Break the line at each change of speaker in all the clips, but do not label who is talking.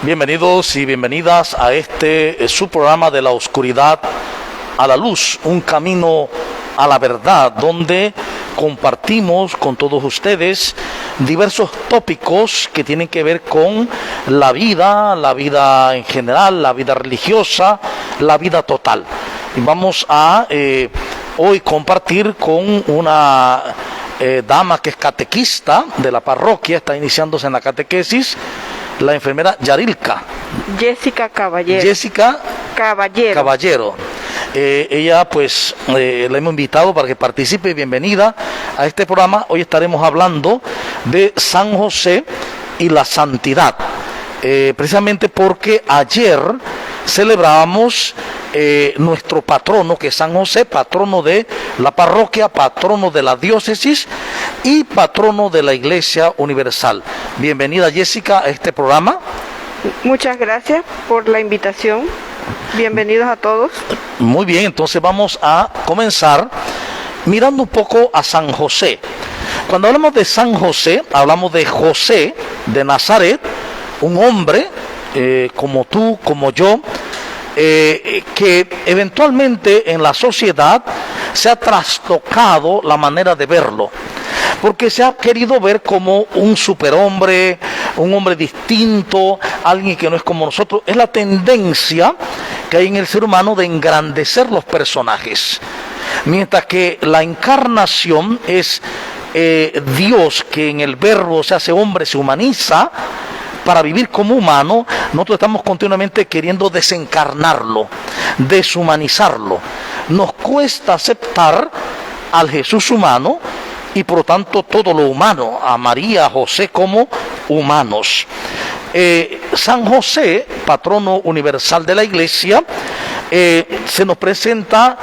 Bienvenidos y bienvenidas a su programa de la oscuridad a la luz, un camino a la verdad, donde compartimos con todos ustedes diversos tópicos que tienen que ver con la vida en general, la vida religiosa, la vida total. Y vamos a hoy compartir con una dama que es catequista de la parroquia, está iniciándose en la catequesis, la enfermera Yarilka.
Jessica Caballero.
Jessica
Caballero.
Ella pues la hemos invitado para que participe. Bienvenida a este programa. Hoy estaremos hablando de San José y la santidad, precisamente porque ayer celebrábamos nuestro patrono, que es San José, patrono de la parroquia, patrono de la diócesis y patrono de la Iglesia Universal. Bienvenida, Jessica, a este programa.
Muchas gracias por la invitación. Bienvenidos a todos.
Muy bien, entonces vamos a comenzar mirando un poco a San José. Cuando hablamos de San José, hablamos de José de Nazaret, un hombre como tú, como yo, que eventualmente en la sociedad se ha trastocado la manera de verlo, porque se ha querido ver como un superhombre, un hombre distinto, alguien que no es como nosotros. Es la tendencia que hay en el ser humano de engrandecer los personajes, mientras que la encarnación es Dios, que en el verbo se hace hombre, se humaniza para vivir como humano. Nosotros estamos continuamente queriendo desencarnarlo, deshumanizarlo. Nos cuesta aceptar al Jesús humano y por lo tanto todo lo humano, a María, a José como humanos. San José, patrono universal de la Iglesia, se nos presenta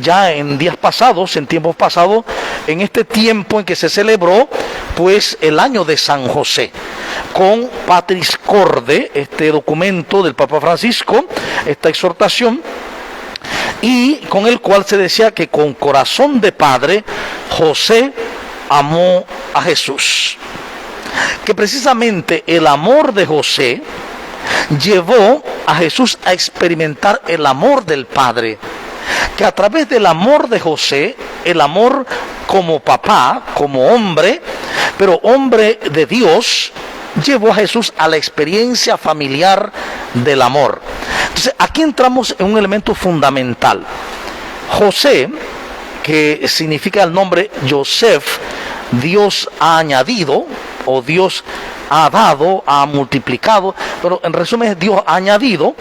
ya en días pasados, en tiempos pasados, en este tiempo en que se celebró pues el año de San José, con Patris Corde, este documento del Papa Francisco, esta exhortación, y con el cual se decía que con corazón de padre José amó a Jesús, que precisamente el amor de José llevó a Jesús a experimentar el amor del Padre, que a través del amor de José, el amor como papá, como hombre, pero hombre de Dios, llevó a Jesús a la experiencia familiar del amor. Entonces aquí entramos en un elemento fundamental. José, que significa el nombre Yosef, Dios ha añadido, o Dios ha dado, ha multiplicado, pero en resumen Dios ha añadido,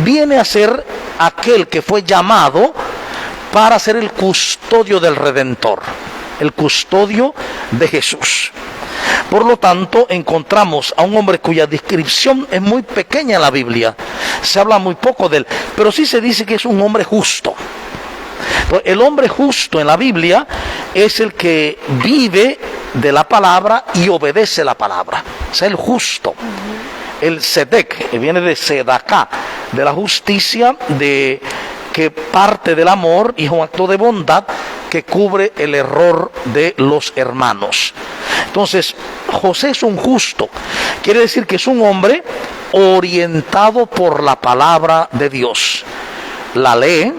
viene a ser aquel que fue llamado para ser el custodio del Redentor, el custodio de Jesús. Por lo tanto, encontramos a un hombre cuya descripción es muy pequeña en la Biblia, se habla muy poco de él, pero sí se dice que es un hombre justo. El hombre justo en la Biblia es el que vive de la palabra y obedece la palabra. Es el justo. El Sedek, que viene de Sedaká, de la justicia, de que parte del amor y es un acto de bondad que cubre el error de los hermanos. Entonces, José es un justo. Quiere decir que es un hombre orientado por la palabra de Dios. La lee,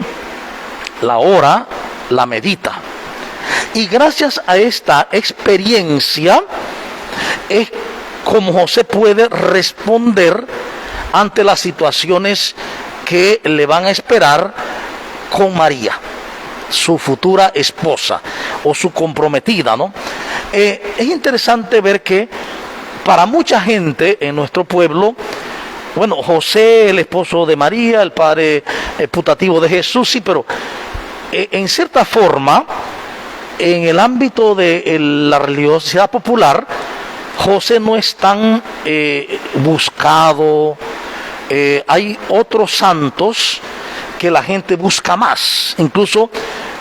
la ora, la medita. Y gracias a esta experiencia es como José puede responder ante las situaciones que le van a esperar con María, su futura esposa o su comprometida, ¿no? Es interesante ver que para mucha gente en nuestro pueblo, bueno, José, el esposo de María, el padre putativo de Jesús, sí, pero en cierta forma, en el ámbito de la religiosidad popular, José no es tan buscado. Hay otros santos que la gente busca más, incluso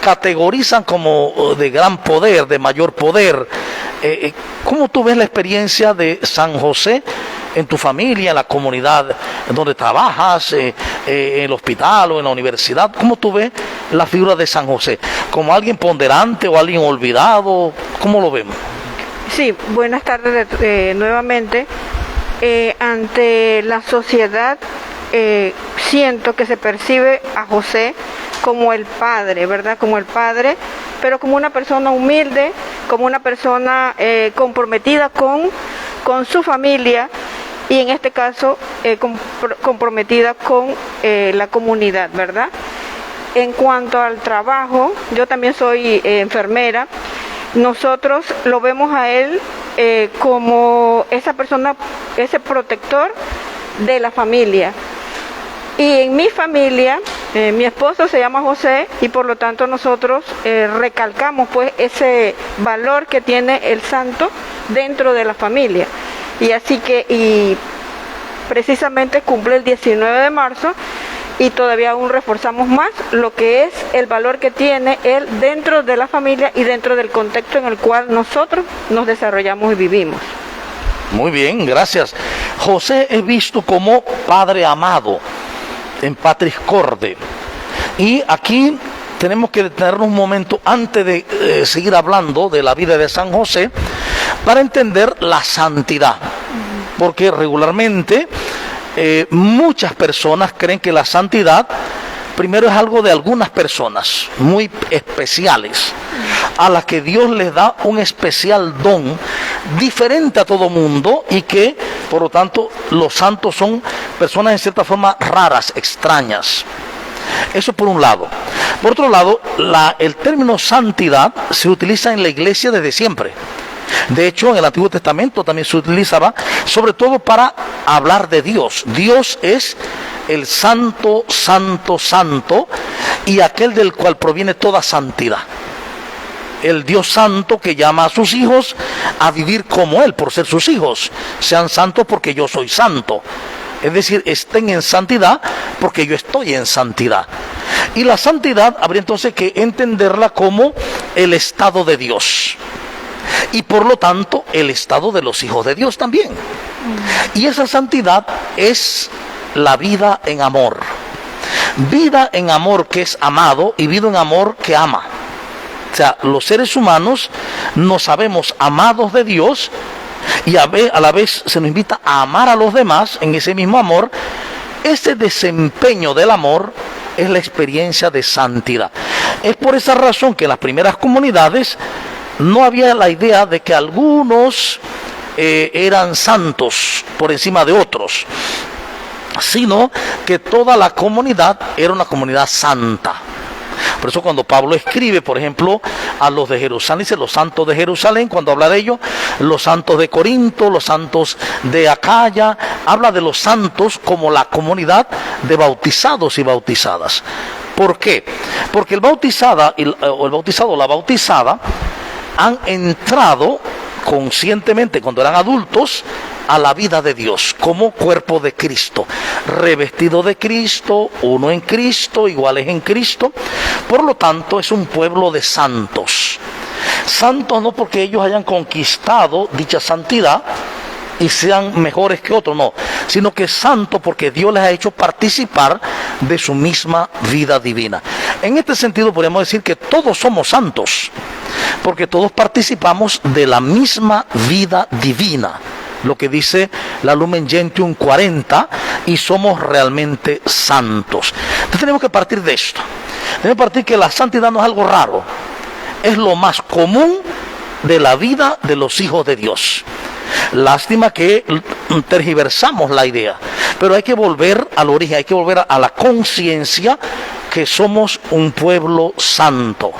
categorizan como de gran poder, de mayor poder. ¿Cómo tú ves la experiencia de San José en tu familia, en la comunidad donde trabajas, en el hospital o en la universidad? ¿Cómo tú ves la figura de San José? ¿Como alguien ponderante o alguien olvidado? ¿Cómo lo vemos?
Sí, buenas tardes nuevamente. ante la sociedad, siento que se percibe a José como el padre, ¿verdad? Como el padre, pero como una persona humilde, como una persona comprometida con su familia y en este caso comprometida con la comunidad, ¿verdad? En cuanto al trabajo, yo también soy enfermera. Nosotros lo vemos a él como esa persona, ese protector de la familia. Y en mi familia, mi esposo se llama José y por lo tanto nosotros recalcamos pues ese valor que tiene el santo dentro de la familia. Y así que, y precisamente cumple el 19 de marzo y todavía aún reforzamos más lo que es el valor que tiene él dentro de la familia y dentro del contexto en el cual nosotros nos desarrollamos y vivimos.
Muy bien, gracias. José es visto como padre amado en Patris Corde. Y aquí tenemos que detenernos un momento antes de seguir hablando de la vida de San José para entender la santidad. Porque regularmente muchas personas creen que la santidad primero es algo de algunas personas muy especiales, a las que Dios les da un especial don diferente a todo mundo y que por lo tanto los santos son personas en cierta forma raras, extrañas. Eso por un lado. Por otro lado, el término santidad se utiliza en la iglesia desde siempre. De hecho, en el Antiguo Testamento también se utilizaba, sobre todo para hablar de Dios. Dios es el santo, santo, santo, y aquel del cual proviene toda santidad. El Dios santo que llama a sus hijos a vivir como Él, por ser sus hijos. Sean santos porque yo soy santo. Es decir, estén en santidad porque yo estoy en santidad. Y la santidad habría entonces que entenderla como el estado de Dios. Y por lo tanto, el estado de los hijos de Dios también. Y esa santidad es la vida en amor. Vida en amor que es amado y vida en amor que ama. O sea, los seres humanos nos sabemos amados de Dios y a la vez se nos invita a amar a los demás en ese mismo amor. Ese desempeño del amor es la experiencia de santidad. Es por esa razón que en las primeras comunidades no había la idea de que algunos eran santos por encima de otros, sino que toda la comunidad era una comunidad santa. Por eso cuando Pablo escribe, por ejemplo, a los de Jerusalén, dice los santos de Jerusalén, cuando habla de ellos, los santos de Corinto, los santos de Acaya, habla de los santos como la comunidad de bautizados y bautizadas. ¿Por qué? Porque el bautizado o la bautizada han entrado conscientemente cuando eran adultos a la vida de Dios como cuerpo de Cristo, revestido de Cristo, uno en Cristo, iguales en Cristo. Por lo tanto es un pueblo de santos. Santos no porque ellos hayan conquistado dicha santidad y sean mejores que otros, no, sino que santo porque Dios les ha hecho participar de su misma vida divina. En este sentido podemos decir que todos somos santos, porque todos participamos de la misma vida divina, lo que dice la Lumen Gentium 40, y somos realmente santos. Entonces tenemos que partir de esto. Tenemos que partir que la santidad no es algo raro, es lo más común de la vida de los hijos de Dios. Lástima que tergiversamos la idea, pero hay que volver al origen, hay que volver a la conciencia que somos un pueblo santo.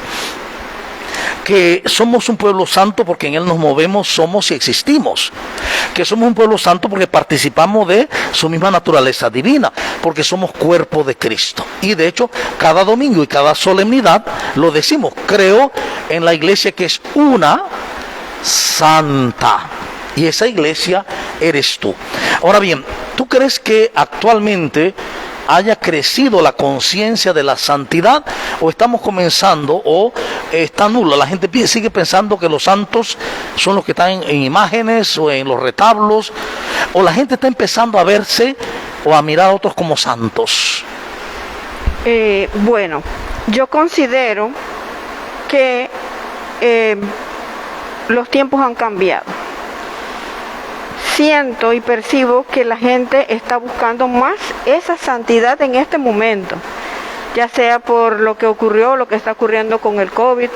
Que somos un pueblo santo porque en él nos movemos, somos y existimos. Que somos un pueblo santo porque participamos de su misma naturaleza divina, porque somos cuerpo de Cristo. Y de hecho, cada domingo y cada solemnidad lo decimos, creo en la iglesia que es una santa. Y esa iglesia eres tú. Ahora bien, ¿tú crees que actualmente haya crecido la conciencia de la santidad, o estamos comenzando, o está nula? La gente sigue pensando que los santos son los que están en imágenes o en los retablos, o la gente está empezando a verse o a mirar a otros como santos.
Bueno, yo considero que los tiempos han cambiado. siento y percibo que la gente está buscando más esa santidad en este momento, ya sea por lo que ocurrió, lo que está ocurriendo con el COVID,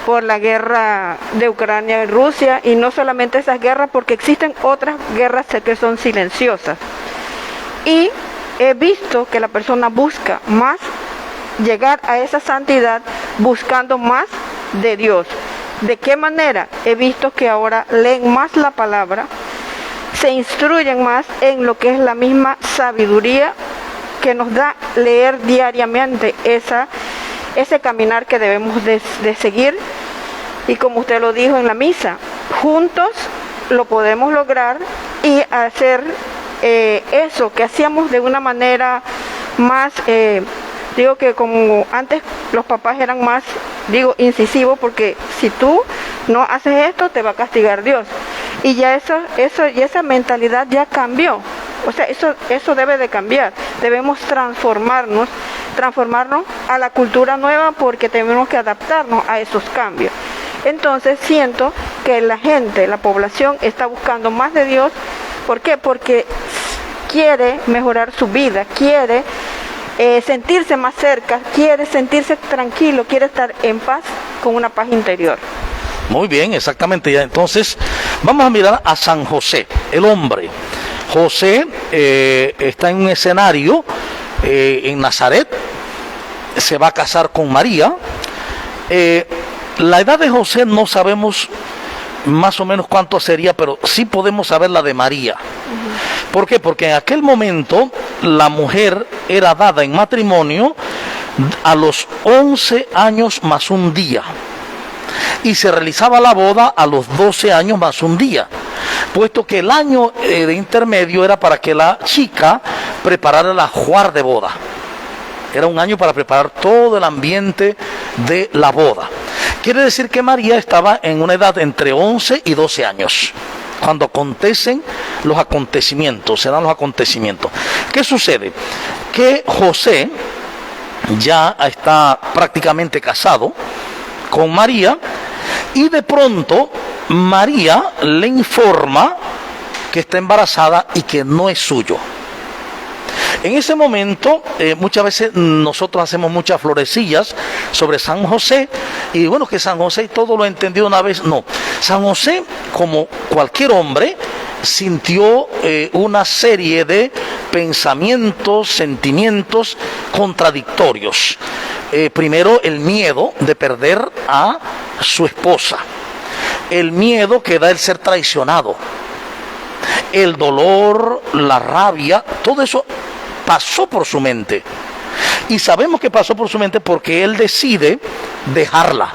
por la guerra de Ucrania y Rusia, y no solamente esas guerras, porque existen otras guerras que son silenciosas. Y he visto que la persona busca más llegar a esa santidad, buscando más de Dios. ¿De qué manera? He visto que ahora leen más la palabra, se instruyen más en lo que es la misma sabiduría que nos da leer diariamente ese caminar que debemos de seguir. Y como usted lo dijo en la misa, juntos lo podemos lograr y hacer eso que hacíamos de una manera más, digo que como antes los papás eran más, incisivos, porque si tú no haces esto te va a castigar Dios. Y ya esa mentalidad ya cambió. O sea, eso debe de cambiar. Debemos transformarnos a la cultura nueva, porque tenemos que adaptarnos a esos cambios. Entonces siento que la población está buscando más de Dios. ¿Por qué? Porque quiere mejorar su vida, quiere sentirse más cerca, quiere sentirse tranquilo, quiere estar en paz, con una paz interior.
Muy bien, exactamente. Ya entonces vamos a mirar a San José, el hombre. José está en un escenario en Nazaret, se va a casar con María. La edad de José no sabemos más o menos cuánto sería, pero sí podemos saber la de María. ¿Por qué? Porque en aquel momento la mujer era dada en matrimonio a los 11 años más un día, y se realizaba la boda a los 12 años más un día, puesto que el año de intermedio era para que la chica preparara el ajuar de boda. Era un año para preparar todo el ambiente de la boda. Quiere decir que María estaba en una edad entre 11 y 12 años, cuando acontecen los acontecimientos, se dan los acontecimientos. ¿Qué sucede? Que José ya está prácticamente casado con María, y de pronto María le informa que está embarazada y que no es suyo. En ese momento, muchas veces nosotros hacemos muchas florecillas sobre San José, y bueno, que San José todo lo entendió una vez. No, San José, como cualquier hombre, sintió una serie de pensamientos, sentimientos contradictorios. Primero, el miedo de perder a su esposa, el miedo que da el ser traicionado, el dolor, la rabia, todo eso pasó por su mente. Y sabemos que pasó por su mente porque él decide dejarla,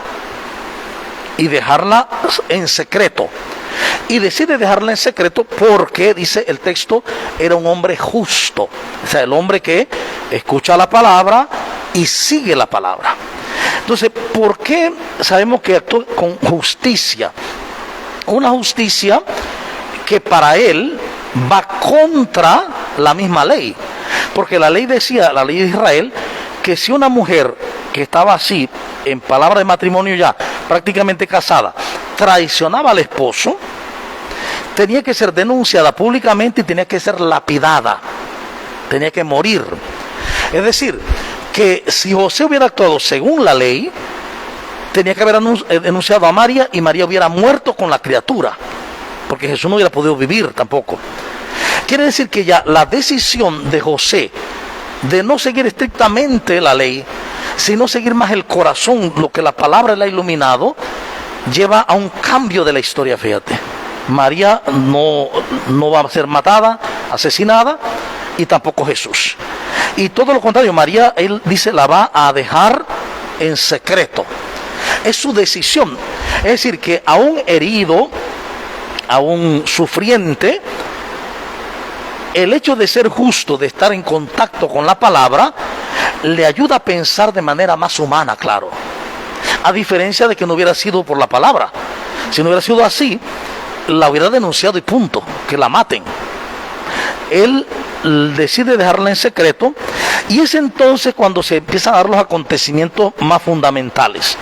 y dejarla en secreto. Y decide dejarla en secreto porque, dice el texto, era un hombre justo. O sea, el hombre que escucha la palabra y sigue la palabra. Entonces, ¿por qué sabemos que actuó con justicia? Una justicia que para él va contra la misma ley. Porque la ley decía, la ley de Israel, que si una mujer que estaba así, en palabra de matrimonio ya, prácticamente casada, traicionaba al esposo, tenía que ser denunciada públicamente y tenía que ser lapidada, tenía que morir. Es decir, que si José hubiera actuado según la ley, tenía que haber denunciado a María, y María hubiera muerto con la criatura, porque Jesús no hubiera podido vivir tampoco. Quiere decir que ya la decisión de José de no seguir estrictamente la ley, sino seguir más el corazón, lo que la palabra le ha iluminado, lleva a un cambio de la historia. Fíjate, María no va a ser matada, asesinada, y tampoco Jesús. Y todo lo contrario, María, él dice, la va a dejar en secreto. Es su decisión. Es decir, que a un herido, a un sufriente, el hecho de ser justo, de estar en contacto con la palabra, le ayuda a pensar de manera más humana, claro. A diferencia de que no hubiera sido por la palabra. Si no hubiera sido así, la hubiera denunciado y punto, que la maten. Él decide dejarla en secreto, y es entonces cuando se empiezan a dar los acontecimientos más fundamentales.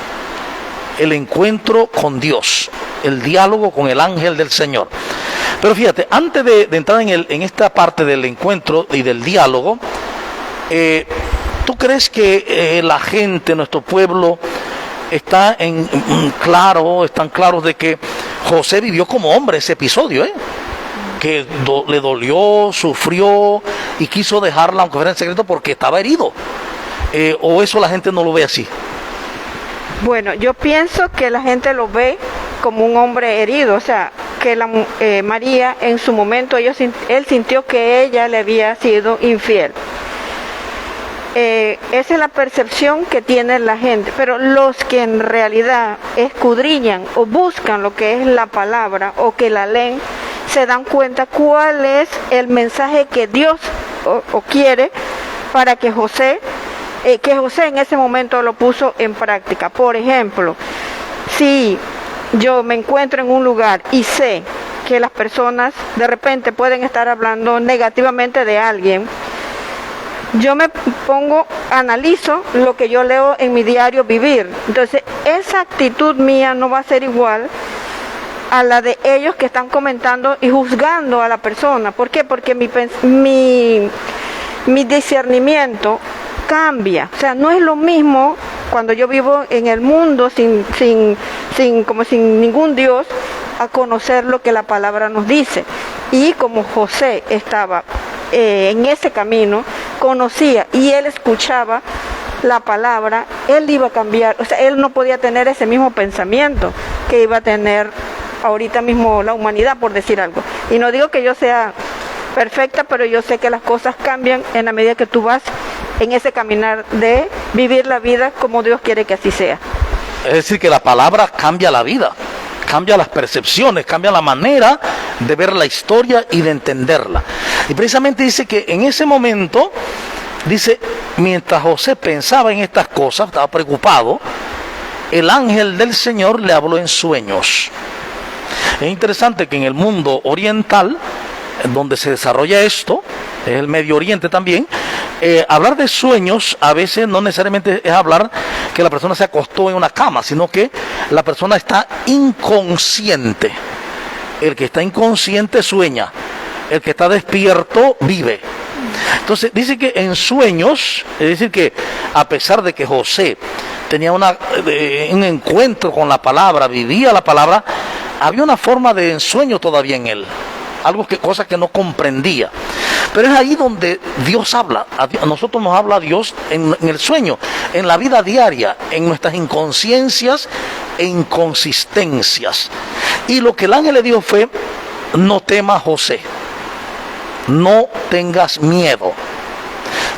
El encuentro con Dios, el diálogo con el ángel del Señor. Pero fíjate, antes de entrar en esta parte del encuentro y del diálogo, ¿tú crees que la gente, nuestro pueblo, están claros de que José vivió como hombre ese episodio, que le dolió, sufrió y quiso dejarla, aunque fuera en secreto, porque estaba herido? ¿O eso la gente no lo ve así?
Bueno, yo pienso que la gente lo ve como un hombre herido, o sea, que María en su momento él sintió que ella le había sido infiel. Esa es la percepción que tiene la gente, pero los que en realidad escudriñan o buscan lo que es la palabra o que la leen, se dan cuenta cuál es el mensaje que Dios o quiere para que José en ese momento lo puso en práctica. Por ejemplo, si yo me encuentro en un lugar y sé que las personas de repente pueden estar hablando negativamente de alguien, yo me analizo lo que yo leo en mi diario vivir. Entonces, esa actitud mía no va a ser igual a la de ellos que están comentando y juzgando a la persona. ¿Por qué? Porque mi discernimiento cambia. O sea, no es lo mismo cuando yo vivo en el mundo sin ningún Dios, a conocer lo que la palabra nos dice. Y como José estaba en ese camino, conocía y él escuchaba la palabra, él iba a cambiar. O sea, él no podía tener ese mismo pensamiento que iba a tener ahorita mismo la humanidad, por decir algo. Y no digo que yo sea perfecta, pero yo sé que las cosas cambian en la medida que tú vas en ese caminar de vivir la vida como Dios quiere que así sea.
Es decir, que la palabra cambia la vida, cambia las percepciones, cambia la manera de ver la historia y de entenderla. Y precisamente dice que en ese momento, dice, mientras José pensaba en estas cosas, estaba preocupado, el ángel del Señor le habló en sueños. Es interesante que en el mundo oriental, donde se desarrolla esto, es el Medio Oriente también, hablar de sueños a veces no necesariamente es hablar que la persona se acostó en una cama, sino que la persona está inconsciente. El que está inconsciente sueña, el que está despierto vive. Entonces dice que en sueños, es decir que a pesar de que José tenía un encuentro con la palabra, vivía la palabra, había una forma de ensueño todavía en él, cosas que no comprendía. Pero es ahí donde Dios habla. A nosotros nos habla Dios en el sueño, en la vida diaria, en nuestras inconsciencias e inconsistencias. Y lo que el ángel le dijo fue: no temas, José, no tengas miedo.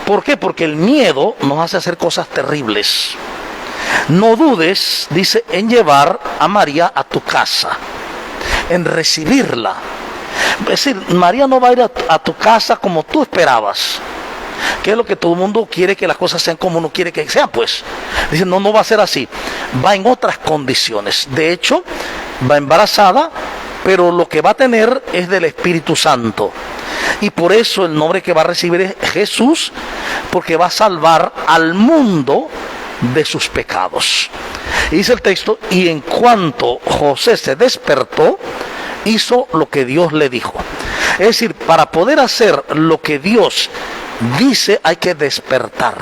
¿Por qué? Porque el miedo nos hace hacer cosas terribles. No dudes, dice, en llevar a María a tu casa, en recibirla. Es decir, María no va a ir a tu casa como tú esperabas, que es lo que todo el mundo quiere, que las cosas sean como uno quiere que sean. Pues dice, no va a ser así, va en otras condiciones. De hecho, va embarazada, pero lo que va a tener es del Espíritu Santo, y por eso el nombre que va a recibir es Jesús, porque va a salvar al mundo de sus pecados. Y dice el texto: y en cuanto José se despertó, hizo lo que Dios le dijo. Es decir, para poder hacer lo que Dios dice hay que despertar.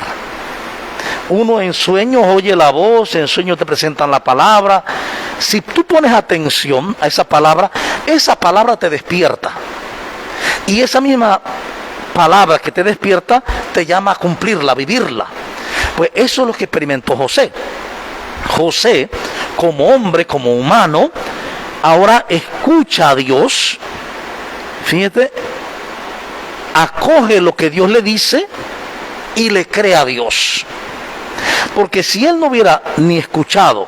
Uno en sueños oye la voz, en sueños te presentan la palabra. Si tú pones atención a esa palabra te despierta. Y esa misma palabra que te despierta te llama a cumplirla, a vivirla. Pues eso es lo que experimentó José. José, como hombre, como humano, ahora escucha a Dios, fíjate, acoge lo que Dios le dice y le cree a Dios. Porque si él no hubiera ni escuchado,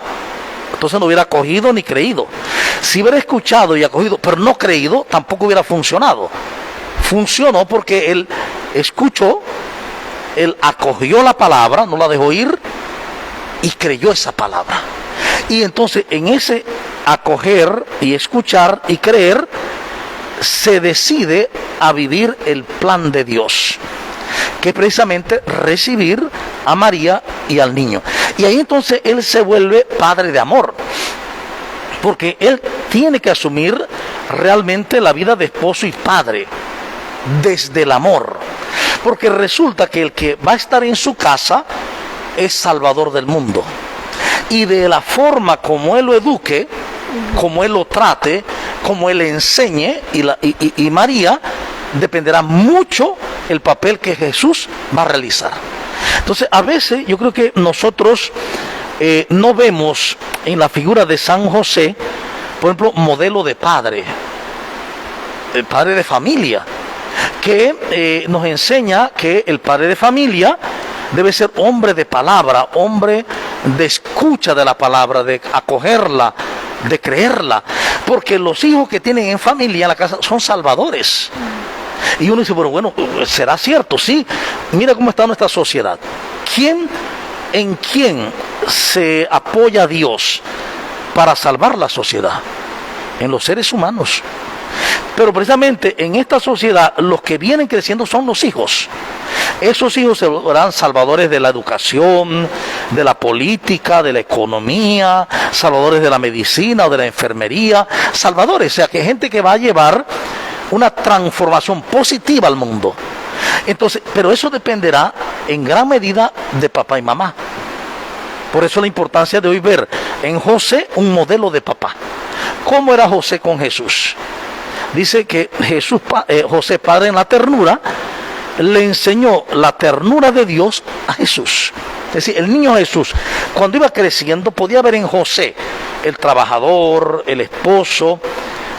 entonces no hubiera acogido ni creído. Si hubiera escuchado y acogido, pero no creído, tampoco hubiera funcionado. Funcionó porque él escuchó, él acogió la palabra, no la dejó ir, y creyó esa palabra. Y entonces en ese acoger y escuchar y creer, se decide a vivir el plan de Dios, que es precisamente recibir a María y al niño. Y ahí entonces él se vuelve padre de amor, porque él tiene que asumir realmente la vida de esposo y padre, desde el amor. Porque resulta que el que va a estar en su casa es salvador del mundo. Y de la forma como él lo eduque, como él lo trate, como él le enseñe, y María, dependerá mucho el papel que Jesús va a realizar. Entonces, a veces yo creo que nosotros no vemos en la figura de San José, por ejemplo, modelo de padre, el padre de familia, que nos enseña que el padre de familia debe ser hombre de palabra, hombre de escucha de la palabra, de acogerla, de creerla, porque los hijos que tienen en familia en la casa son salvadores. Y uno dice, bueno, ¿será cierto? Sí, mira cómo está nuestra sociedad. ¿En quién se apoya a Dios para salvar la sociedad? En los seres humanos. Pero precisamente en esta sociedad los que vienen creciendo son los hijos. Esos hijos serán salvadores de la educación, de la política, de la economía, salvadores de la medicina o de la enfermería, salvadores, o sea, que gente que va a llevar una transformación positiva al mundo. Entonces, pero eso dependerá en gran medida de papá y mamá. Por eso la importancia de hoy ver en José un modelo de papá. ¿Cómo era José con Jesús? Dice que José, padre en la ternura, le enseñó la ternura de Dios a Jesús. Es decir, el niño Jesús, cuando iba creciendo, podía ver en José, el trabajador, el esposo,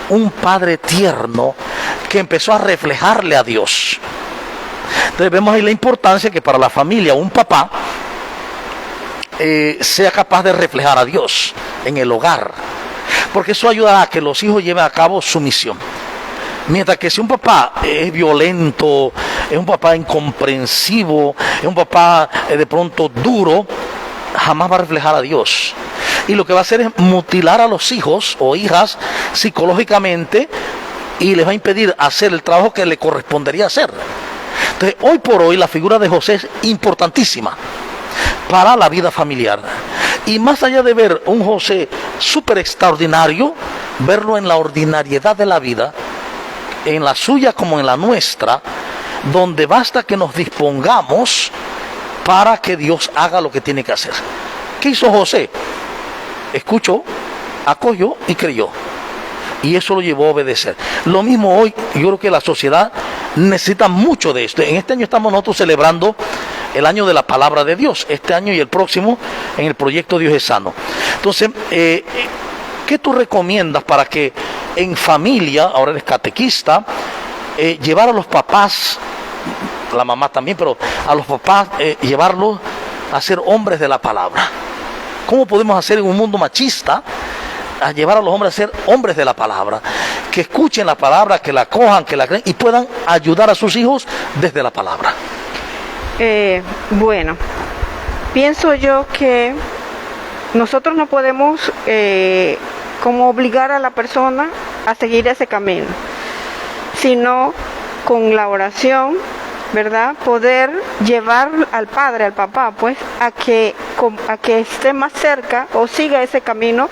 un padre tierno que empezó a reflejarle a Dios. Entonces vemos ahí la importancia que para la familia un papá sea capaz de reflejar a Dios en el hogar, porque eso ayuda a que los hijos lleven a cabo su misión. Mientras que si un papá es violento, es un papá incomprensivo, es un papá de pronto duro, jamás va a reflejar a Dios. Y lo que va a hacer es mutilar a los hijos o hijas psicológicamente y les va a impedir hacer el trabajo que le correspondería hacer. Entonces, hoy por hoy la figura de José es importantísima para la vida familiar. Y más allá de ver un José súper extraordinario, verlo en la ordinariedad de la vida, en la suya como en la nuestra, donde basta que nos dispongamos para que Dios haga lo que tiene que hacer. ¿Qué hizo José? Escuchó, acogió y creyó. Y eso lo llevó a obedecer. Lo mismo hoy, yo creo que la sociedad necesita mucho de esto. En este año estamos nosotros celebrando el año de la palabra de Dios. Este año y el próximo en el proyecto Diocesano. Entonces, ¿qué tú recomiendas para que en familia, ahora eres catequista, llevar a los papás, la mamá también, pero a los papás llevarlos a ser hombres de la palabra? ¿Cómo podemos hacer en un mundo machista a llevar a los hombres a ser hombres de la palabra? Que escuchen la palabra, que la cojan, que la creen y puedan ayudar a sus hijos desde la palabra.
Bueno, pienso yo que nosotros no podemos como obligar a la persona a seguir ese camino, sino con la oración, ¿verdad? Poder llevar al padre, al papá, pues, a que esté más cerca o siga ese camino,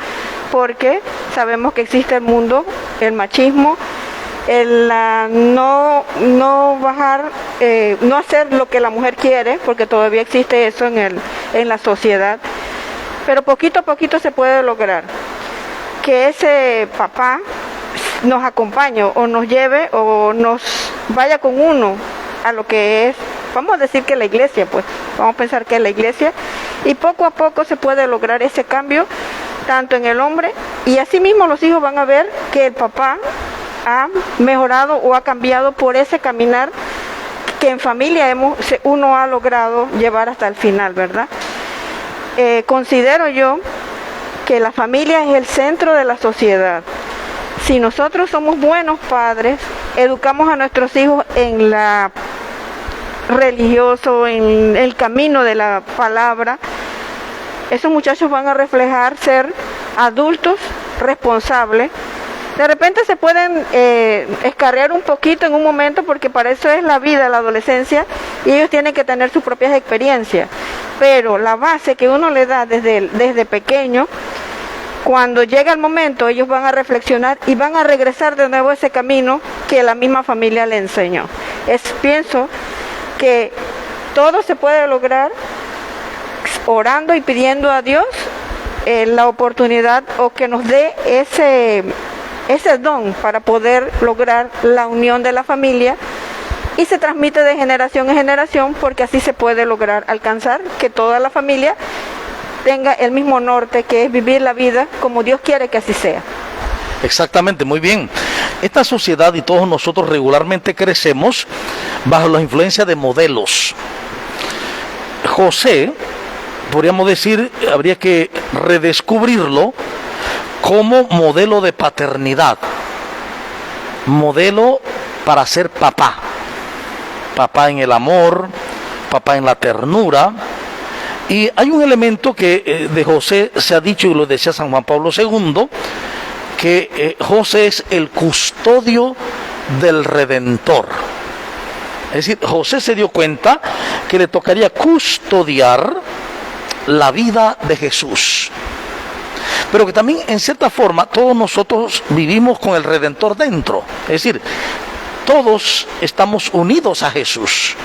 porque sabemos que existe el mundo, el machismo, el no bajar, no hacer lo que la mujer quiere, porque todavía existe eso en la sociedad, pero poquito a poquito se puede lograr que ese papá nos acompañe o nos lleve o nos vaya con uno a lo que es, vamos a decir que la iglesia, pues, vamos a pensar que es la iglesia, y poco a poco se puede lograr ese cambio, tanto en el hombre, y así mismo los hijos van a ver que el papá ha mejorado o ha cambiado por ese caminar que en familia uno ha logrado llevar hasta el final, ¿verdad? Considero yo que la familia es el centro de la sociedad. Si nosotros somos buenos padres, educamos a nuestros hijos en la religioso, en el camino de la palabra, esos muchachos van a reflejar ser adultos responsables. De repente se pueden escarrear un poquito en un momento, porque para eso es la vida, la adolescencia, y ellos tienen que tener sus propias experiencias. Pero la base que uno le da desde pequeño cuando llega el momento, ellos van a reflexionar y van a regresar de nuevo a ese camino que la misma familia le enseñó. Pienso que todo se puede lograr orando y pidiendo a Dios la oportunidad o que nos dé ese don para poder lograr la unión de la familia, y se transmite de generación en generación, porque así se puede lograr alcanzar que toda la familia tenga el mismo norte, que es vivir la vida como Dios quiere que así sea.
Exactamente, muy bien. Esta sociedad y todos nosotros regularmente crecemos bajo la influencia de modelos. José, podríamos decir, habría que redescubrirlo como modelo de paternidad, modelo para ser papá, papá en el amor, papá en la ternura. Y hay un elemento que de José se ha dicho, y lo decía San Juan Pablo II, que José es el custodio del Redentor. Es decir, José se dio cuenta que le tocaría custodiar la vida de Jesús, pero que también en cierta forma todos nosotros vivimos con el Redentor dentro. Es decir, todos estamos unidos a Jesús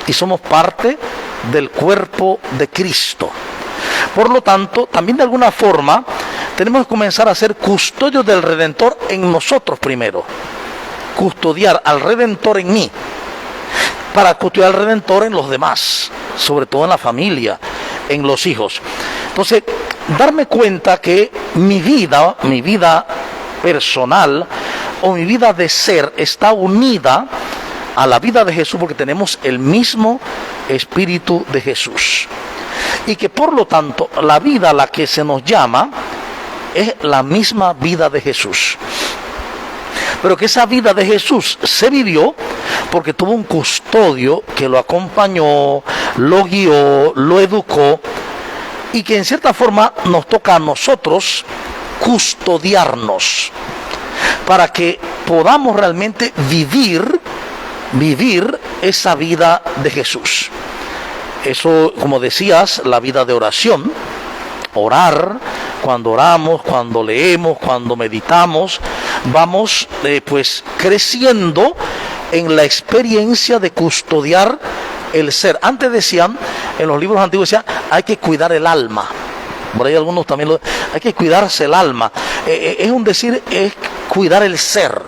y somos parte del cuerpo de Cristo. Por lo tanto, también de alguna forma tenemos que comenzar a ser custodios del Redentor en nosotros primero, custodiar al Redentor en mí, para custodiar al Redentor en los demás, sobre todo en la familia, en los hijos. Entonces, darme cuenta que mi vida personal o mi vida de ser está unida a la vida de Jesús, porque tenemos el mismo Espíritu de Jesús, y que por lo tanto la vida a la que se nos llama es la misma vida de Jesús, pero que esa vida de Jesús se vivió porque tuvo un custodio que lo acompañó, lo guió, lo educó, y que en cierta forma nos toca a nosotros custodiarnos para que podamos realmente vivir esa vida de Jesús. Eso, como decías, la vida de oración, orar, cuando oramos, cuando leemos, cuando meditamos, vamos pues creciendo en la experiencia de custodiar el ser. Antes decían, en los libros antiguos decían, hay que cuidar el alma. Por ahí algunos también hay que cuidarse el alma. Es un decir, es cuidar el ser,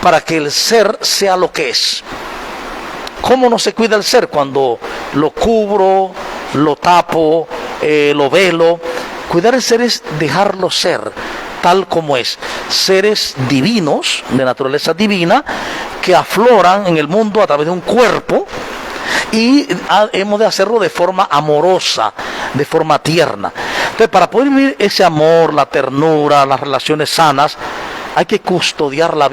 para que el ser sea lo que es. ¿Cómo no se cuida el ser? Cuando lo cubro, lo tapo, lo velo. Cuidar el ser es dejarlo ser tal como es. Seres divinos, de naturaleza divina, que afloran en el mundo a través de un cuerpo, y hemos de hacerlo de forma amorosa, de forma tierna. Entonces, para poder vivir ese amor, la ternura, las relaciones sanas, hay que custodiar la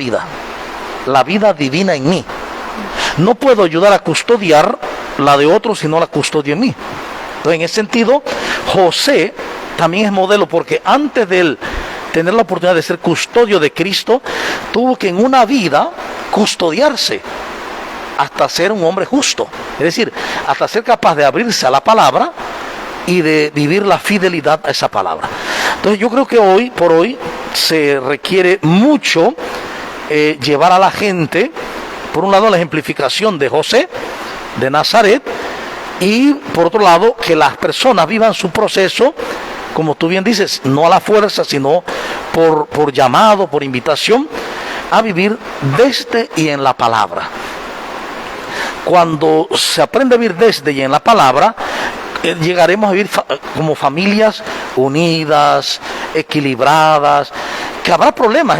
vida divina en mí. No puedo ayudar a custodiar la de otros si no la custodio en mí. Entonces, en ese sentido, José también es modelo, porque antes de él tener la oportunidad de ser custodio de Cristo, tuvo que en una vida custodiarse hasta ser un hombre justo. Es decir, hasta ser capaz de abrirse a la palabra y de vivir la fidelidad a esa palabra. Entonces, yo creo que hoy por hoy se requiere mucho llevar a la gente, por un lado, la ejemplificación de José de Nazaret, y por otro lado, que las personas vivan su proceso, como tú bien dices, no a la fuerza, sino por llamado, por invitación, a vivir desde y en la palabra. Cuando se aprende a vivir desde y en la palabra, llegaremos a vivir como familias unidas, equilibradas, que habrá problemas,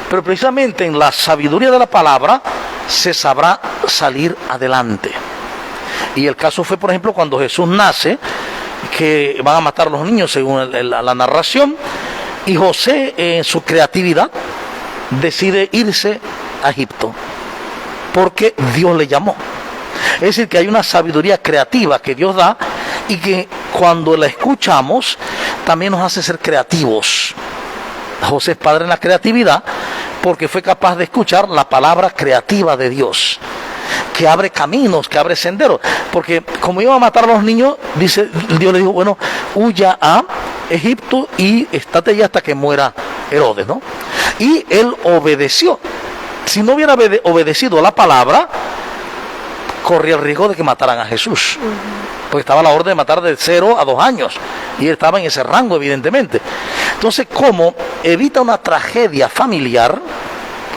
pero precisamente en la sabiduría de la palabra se sabrá salir adelante. Y el caso fue, por ejemplo, cuando Jesús nace, que van a matar a los niños según la narración, y José en su creatividad decide irse a Egipto porque Dios le llamó. Es decir, que hay una sabiduría creativa que Dios da, y que cuando la escuchamos también nos hace ser creativos. José es padre en la creatividad porque fue capaz de escuchar la palabra creativa de Dios, que abre caminos, que abre senderos. Porque como iba a matar a los niños, Dios le dijo, bueno, huya a Egipto y estate allí hasta que muera Herodes, ¿no? Y él obedeció. Si no hubiera obedecido a la palabra, corría el riesgo de que mataran a Jesús. Porque estaba la orden de matar de 0 a 2 años. Y él estaba en ese rango, evidentemente. Entonces, ¿cómo evita una tragedia familiar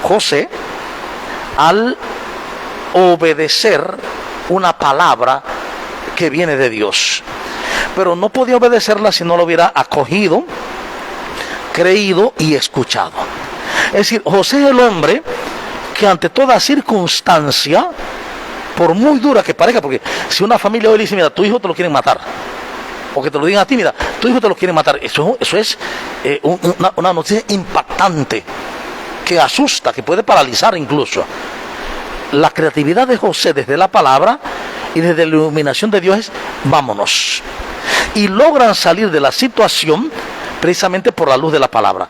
José al obedecer una palabra que viene de Dios? Pero no podía obedecerla si no lo hubiera acogido, creído y escuchado. Es decir, José es el hombre que ante toda circunstancia, por muy dura que parezca, porque si una familia hoy le dice, mira, tu hijo te lo quieren matar, o que te lo digan a ti, mira, tu hijo te lo quieren matar, eso es una noticia impactante, que asusta, que puede paralizar incluso. La creatividad de José desde la palabra y desde la iluminación de Dios es, vámonos. Y logran salir de la situación precisamente por la luz de la palabra.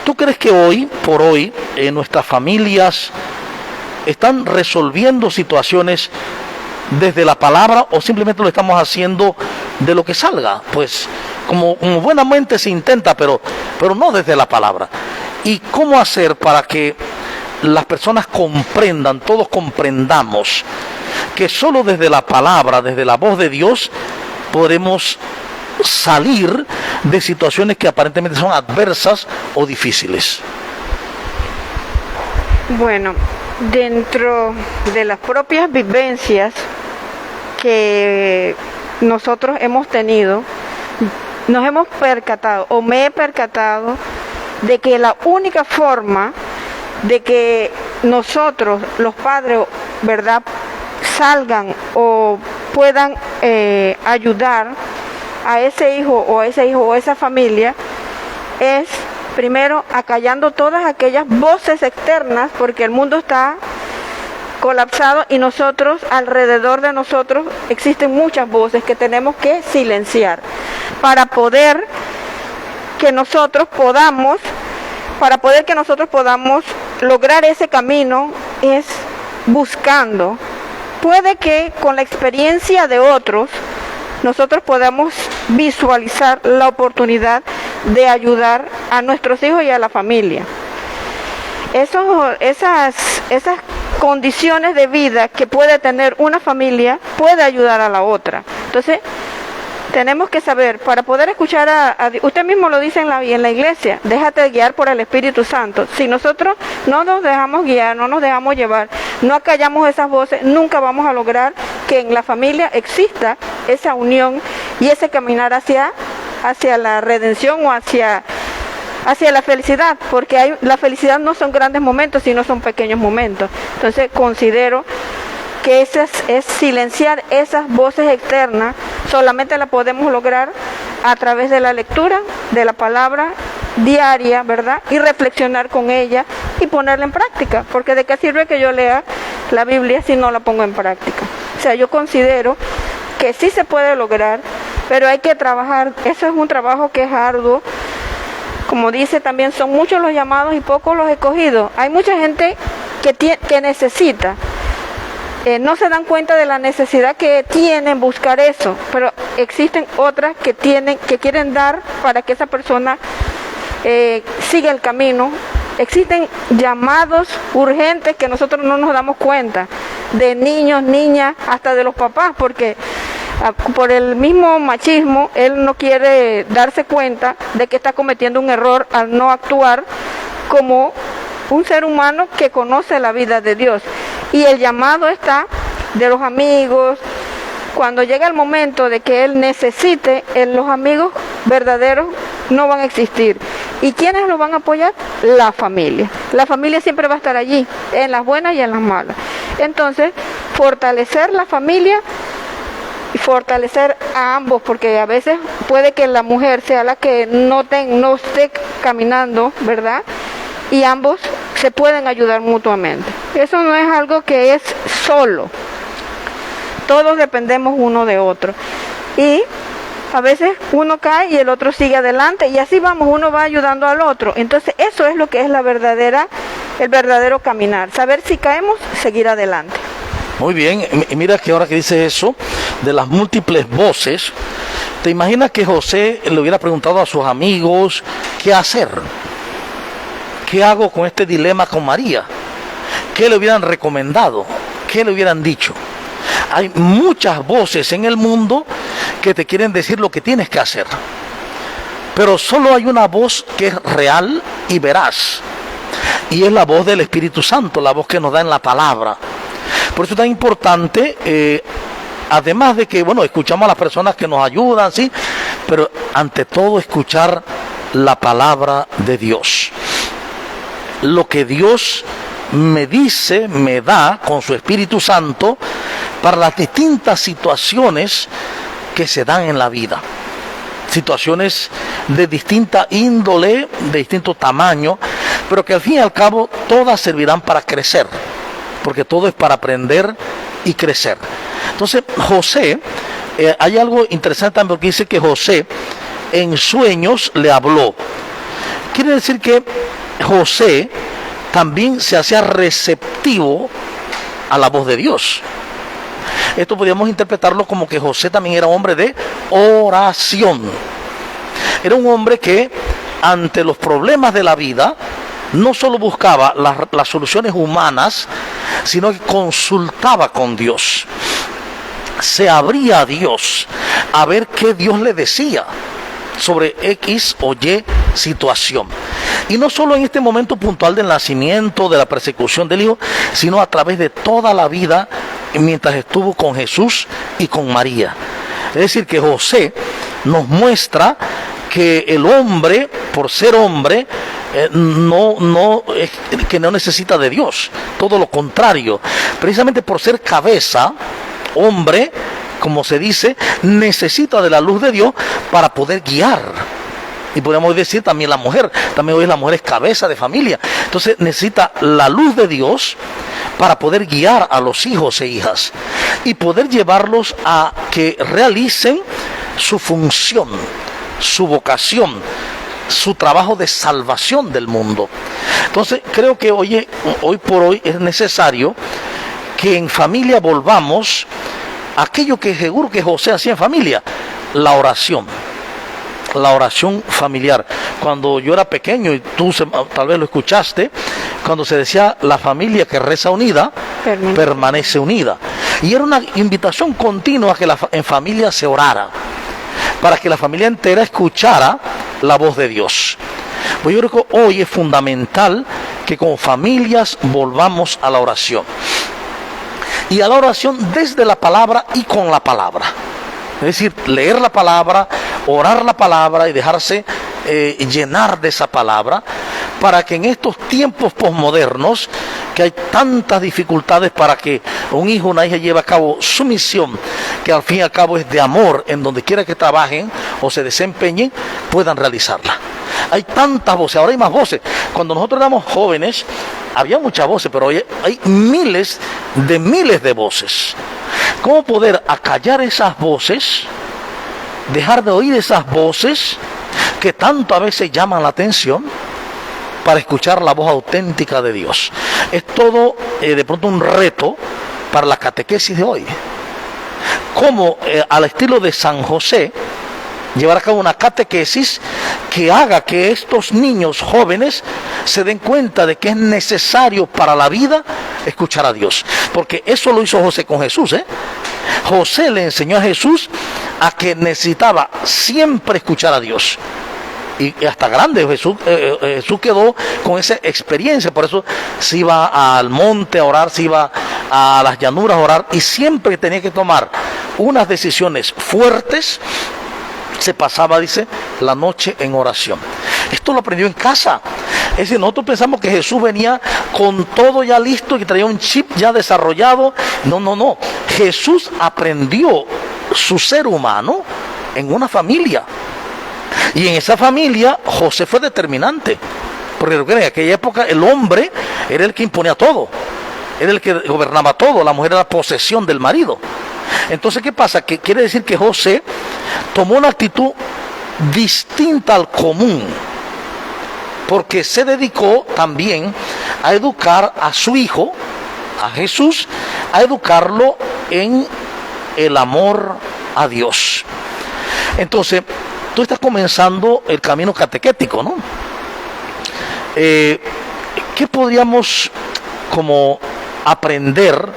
¿Tú crees que hoy por hoy nuestras familias están resolviendo situaciones desde la palabra o simplemente lo estamos haciendo de lo que salga? Pues como buenamente se intenta, pero no desde la palabra. ¿Y cómo hacer para que las personas comprendan, todos comprendamos, que solo desde la palabra, desde la voz de Dios, podemos salir de situaciones que aparentemente son adversas o difíciles?
Bueno, dentro de las propias vivencias que nosotros hemos tenido, nos hemos percatado, o me he percatado, de que la única forma de que nosotros, los padres, ¿verdad?, salgan o puedan ayudar a ese hijo o a esa familia, es primero acallando todas aquellas voces externas, porque el mundo está colapsado y nosotros, alrededor de nosotros, existen muchas voces que tenemos que silenciar para poder que nosotros podamos lograr ese camino. Es buscando. Puede que con la experiencia de otros nosotros podamos visualizar la oportunidad de ayudar a nuestros hijos y a la familia. Esas condiciones de vida que puede tener una familia puede ayudar a la otra. Entonces, tenemos que saber, para poder escuchar a Dios, usted mismo lo dice en la iglesia, déjate guiar por el Espíritu Santo. Si nosotros no nos dejamos guiar, no nos dejamos llevar, no acallamos esas voces, nunca vamos a lograr que en la familia exista esa unión y ese caminar hacia la redención o hacia la felicidad, porque la felicidad no son grandes momentos, sino son pequeños momentos. Entonces considero que es silenciar esas voces externas. Solamente la podemos lograr a través de la lectura de la palabra diaria, ¿verdad? Y reflexionar con ella y ponerla en práctica, porque ¿de qué sirve que yo lea la Biblia si no la pongo en práctica? O sea, yo considero que sí se puede lograr, pero hay que trabajar. Eso es un trabajo que es arduo. Como dice también, son muchos los llamados y pocos los escogidos. Hay mucha gente que necesita. No se dan cuenta de la necesidad que tienen buscar eso, pero existen otras que quieren dar para que esa persona siga el camino. Existen llamados urgentes que nosotros no nos damos cuenta, de niños, niñas, hasta de los papás, porque por el mismo machismo, él no quiere darse cuenta de que está cometiendo un error al no actuar como un ser humano que conoce la vida de Dios. Y el llamado está de los amigos. Cuando llega el momento de que él necesite, los amigos verdaderos no van a existir. ¿Y quiénes lo van a apoyar? La familia. La familia siempre va a estar allí, en las buenas y en las malas. Entonces, fortalecer la familia y fortalecer a ambos, porque a veces puede que la mujer sea la que no esté caminando, ¿verdad? Y ambos se pueden ayudar mutuamente. Eso no es algo que es solo. Todos dependemos uno de otro. Y a veces uno cae y el otro sigue adelante, y así vamos, uno va ayudando al otro. Entonces eso es lo que es el verdadero caminar. Saber si caemos, seguir adelante.
Muy bien, y mira que ahora que dices eso, de las múltiples voces, ¿Te imaginas que José le hubiera preguntado a sus amigos qué hacer? ¿Qué hago con este dilema con María? ¿Qué le hubieran recomendado? ¿Qué le hubieran dicho? Hay muchas voces en el mundo que te quieren decir lo que tienes que hacer. Pero solo hay una voz que es real y veraz. Y es la voz del Espíritu Santo, la voz que nos da en la palabra. Por eso es tan importante, además de que, bueno, escuchamos a las personas que nos ayudan, sí, pero ante todo escuchar la palabra de Dios. Lo que Dios me dice, me da con su Espíritu Santo para las distintas situaciones que se dan en la vida. Situaciones de distinta índole, de distinto tamaño, pero que al fin y al cabo todas servirán para crecer, porque todo es para aprender y crecer. Entonces José, hay algo interesante también, porque dice que José en sueños le habló. Quiere decir que José también se hacía receptivo a la voz de Dios. Esto podríamos interpretarlo como que José también era hombre de oración. Era un hombre que ante los problemas de la vida no solo buscaba las soluciones humanas, sino que consultaba con Dios. Se abría a Dios a ver qué Dios le decía sobre X o Y situación. Y no solo en este momento puntual del nacimiento, de la persecución del Hijo, sino a través de toda la vida mientras estuvo con Jesús y con María. Es decir, que José nos muestra que el hombre, por ser hombre, que no necesita de Dios, todo lo contrario. Precisamente por ser cabeza, hombre, como se dice, necesita de la luz de Dios para poder guiar. Y podemos decir también la mujer hoy la mujer es cabeza de familia. Entonces necesita la luz de Dios para poder guiar a los hijos e hijas y poder llevarlos a que realicen su función, su vocación, su trabajo de salvación del mundo. Entonces creo que hoy por hoy es necesario que en familia volvamos a aquello que seguro que José hacía en familia, la oración familiar. Cuando yo era pequeño, y tú tal vez lo escuchaste, cuando se decía la familia que reza unida, permanece unida. Y era una invitación continua a que en familia se orara, para que la familia entera escuchara la voz de Dios. Pues yo creo que hoy es fundamental que como familias volvamos a la oración. Y a la oración desde la palabra y con la palabra. Es decir, leer la palabra, orar la palabra y dejarse llenar de esa palabra, para que en estos tiempos posmodernos, que hay tantas dificultades para que un hijo o una hija lleve a cabo su misión, que al fin y al cabo es de amor, en donde quiera que trabajen o se desempeñen, puedan realizarla. Hay tantas voces, ahora hay más voces. Cuando nosotros éramos jóvenes, había muchas voces, pero hoy hay miles de voces. ¿Cómo poder acallar esas voces, dejar de oír esas voces que tanto a veces llaman la atención, para escuchar la voz auténtica de Dios? Es todo de pronto un reto para la catequesis de hoy. Cómo al estilo de San José llevar a cabo una catequesis que haga que estos niños jóvenes se den cuenta de que es necesario para la vida escuchar a Dios. Porque eso lo hizo José con Jesús, José le enseñó a Jesús a que necesitaba siempre escuchar a Dios. Y hasta grande Jesús quedó con esa experiencia. Por eso se iba al monte a orar, se iba a las llanuras a orar, y siempre tenía que tomar unas decisiones fuertes, se pasaba, dice, la noche en oración. Esto lo aprendió en casa. Es decir, nosotros pensamos que Jesús venía con todo ya listo, que traía un chip ya desarrollado. No. Jesús aprendió su ser humano en una familia. Y en esa familia José fue determinante. Porque en aquella época el hombre era el que imponía todo. Era el que gobernaba todo. La mujer era posesión del marido. Entonces, ¿qué pasa? Que quiere decir que José tomó una actitud distinta al común, porque se dedicó también a educar a su hijo, a Jesús, a educarlo en el amor a Dios. Entonces, tú estás comenzando el camino catequético, ¿no? ¿Qué podríamos como aprender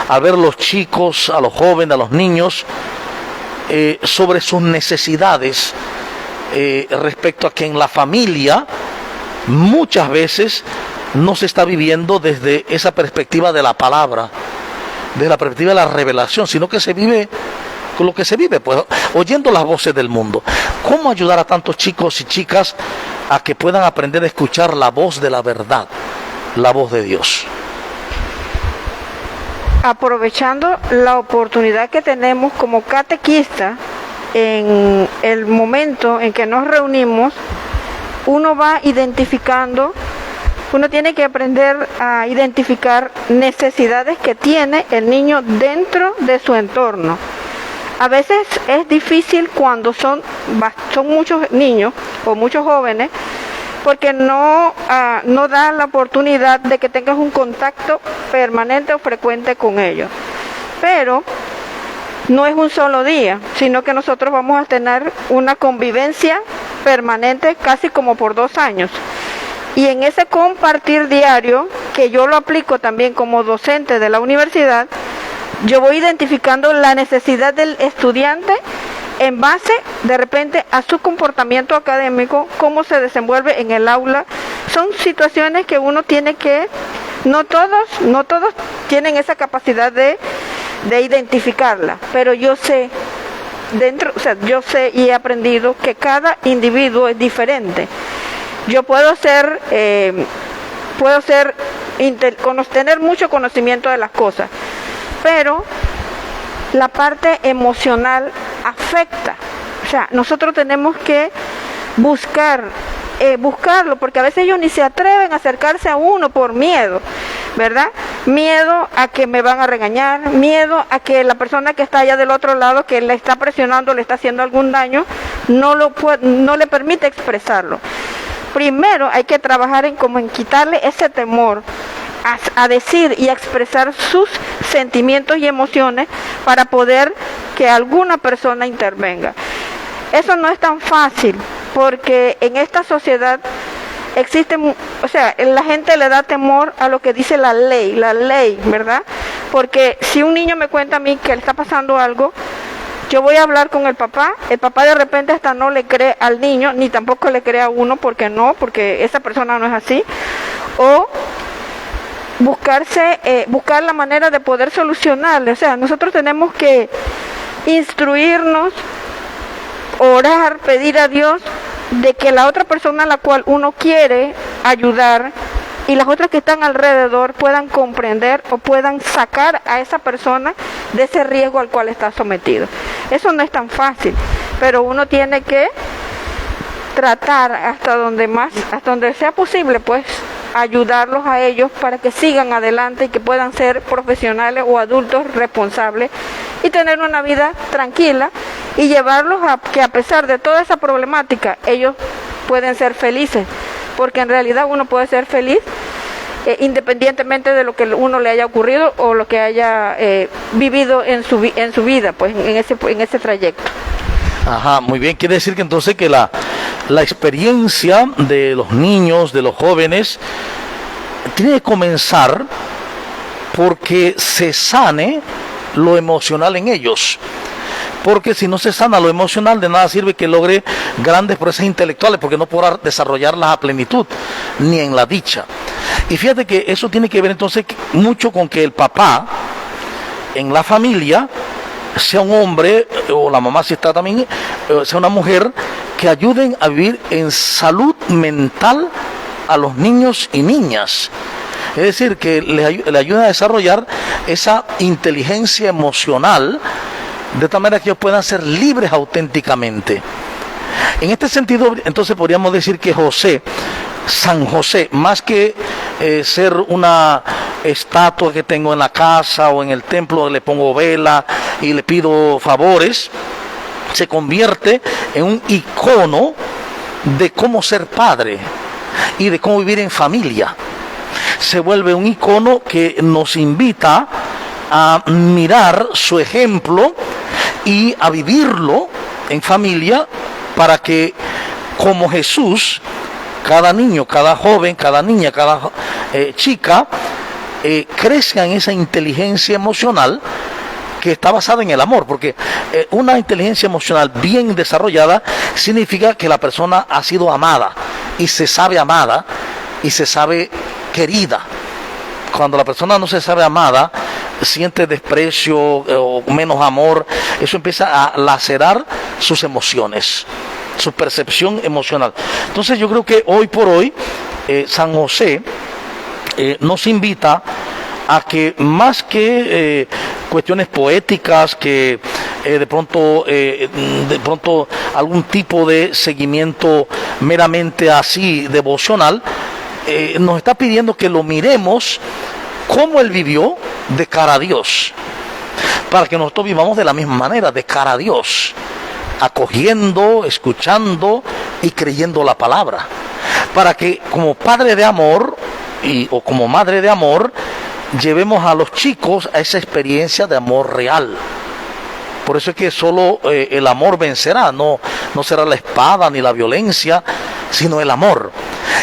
al ver a los chicos, a los jóvenes, a los niños, sobre sus necesidades respecto a que en la familia muchas veces no se está viviendo desde esa perspectiva de la palabra, desde la perspectiva de la revelación, sino que se vive con lo que se vive, pues oyendo las voces del mundo? ¿Cómo ayudar a tantos chicos y chicas a que puedan aprender a escuchar la voz de la verdad, la voz de Dios?
Aprovechando la oportunidad que tenemos como catequistas, en el momento en que nos reunimos, uno va identificando, uno tiene que aprender a identificar necesidades que tiene el niño dentro de su entorno. A veces es difícil cuando son muchos niños o muchos jóvenes, porque no da la oportunidad de que tengas un contacto permanente o frecuente con ellos. Pero no es un solo día, sino que nosotros vamos a tener una convivencia permanente casi como por 2 años. Y en ese compartir diario, que yo lo aplico también como docente de la universidad, yo voy identificando la necesidad del estudiante en base de repente a su comportamiento académico, cómo se desenvuelve en el aula. Son situaciones que uno tiene que, no todos tienen esa capacidad de identificarla, pero yo sé y he aprendido que cada individuo es diferente. Yo puedo tener mucho conocimiento de las cosas, pero la parte emocional afecta. O sea, nosotros tenemos que buscarlo, porque a veces ellos ni se atreven a acercarse a uno por miedo, ¿verdad? Miedo a que me van a regañar, miedo a que la persona que está allá del otro lado, que le está presionando, le está haciendo algún daño, no le permite expresarlo. Primero hay que trabajar en quitarle ese temor a decir y a expresar sus sentimientos y emociones para poder que alguna persona intervenga. Eso no es tan fácil, porque en esta sociedad la gente le da temor a lo que dice la ley, ¿verdad? Porque si un niño me cuenta a mí que le está pasando algo, yo voy a hablar con el papá de repente hasta no le cree al niño, ni tampoco le cree a uno, porque esa persona no es así, o buscar la manera de poder solucionarle. O sea, nosotros tenemos que instruirnos, orar, pedir a Dios de que la otra persona a la cual uno quiere ayudar y las otras que están alrededor puedan comprender o puedan sacar a esa persona de ese riesgo al cual está sometido. Eso no es tan fácil, pero uno tiene que tratar hasta donde sea posible, pues ayudarlos a ellos para que sigan adelante y que puedan ser profesionales o adultos responsables y tener una vida tranquila, y llevarlos a que, a pesar de toda esa problemática, ellos pueden ser felices, porque en realidad uno puede ser feliz independientemente de lo que uno le haya ocurrido o lo que haya vivido en su vida, pues en ese trayecto.
Ajá, muy bien. Quiere decir que entonces que la experiencia de los niños, de los jóvenes, tiene que comenzar porque se sane lo emocional en ellos. Porque si no se sana lo emocional, de nada sirve que logre grandes proezas intelectuales, porque no podrá desarrollarlas a plenitud, ni en la dicha. Y fíjate que eso tiene que ver entonces mucho con que el papá en la familia sea un hombre, o la mamá si está también, sea una mujer, que ayuden a vivir en salud mental a los niños y niñas. Es decir, que le ayuden a desarrollar esa inteligencia emocional, de tal manera que ellos puedan ser libres auténticamente. En este sentido, entonces podríamos decir que San José, más que ser una estatua que tengo en la casa o en el templo, le pongo vela y le pido favores, se convierte en un icono de cómo ser padre y de cómo vivir en familia. Se vuelve un icono que nos invita a mirar su ejemplo y a vivirlo en familia para que, como Jesús, cada niño, cada joven, cada niña, cada chica crezca en esa inteligencia emocional que está basada en el amor, porque una inteligencia emocional bien desarrollada significa que la persona ha sido amada y se sabe amada y se sabe querida. Cuando la persona no se sabe amada, siente desprecio o menos amor, eso empieza a lacerar sus emociones, su percepción emocional. Entonces yo creo que hoy por hoy San José nos invita a que más que cuestiones poéticas, que de pronto algún tipo de seguimiento meramente así devocional, nos está pidiendo que lo miremos como él vivió de cara a Dios, para que nosotros vivamos de la misma manera, de cara a Dios, acogiendo, escuchando y creyendo la palabra, para que como padre de amor o como madre de amor llevemos a los chicos a esa experiencia de amor real. Por eso es que solo el amor vencerá, no será la espada ni la violencia, sino el amor.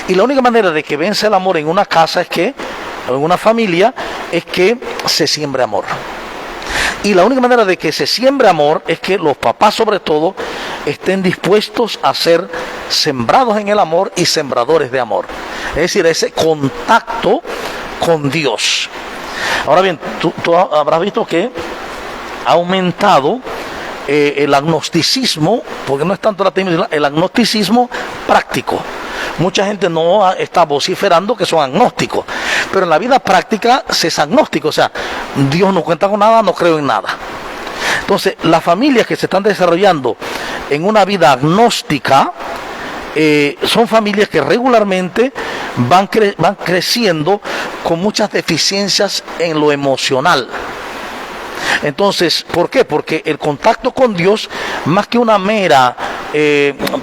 Y la única manera de que vence el amor en una casa en una familia, es que se siembre amor. Y la única manera de que se siembre amor es que los papás, sobre todo, estén dispuestos a ser sembrados en el amor y sembradores de amor. Es decir, ese contacto con Dios. Ahora bien, tú habrás visto que ha aumentado el agnosticismo, porque no es tanto la teología, el agnosticismo práctico. Mucha gente no está vociferando que son agnósticos, pero en la vida práctica se es agnóstico, o sea, Dios no cuenta con nada, no creo en nada. Entonces, las familias que se están desarrollando en una vida agnóstica son familias que regularmente van creciendo con muchas deficiencias en lo emocional. Entonces, ¿por qué? Porque el contacto con Dios, más que una mera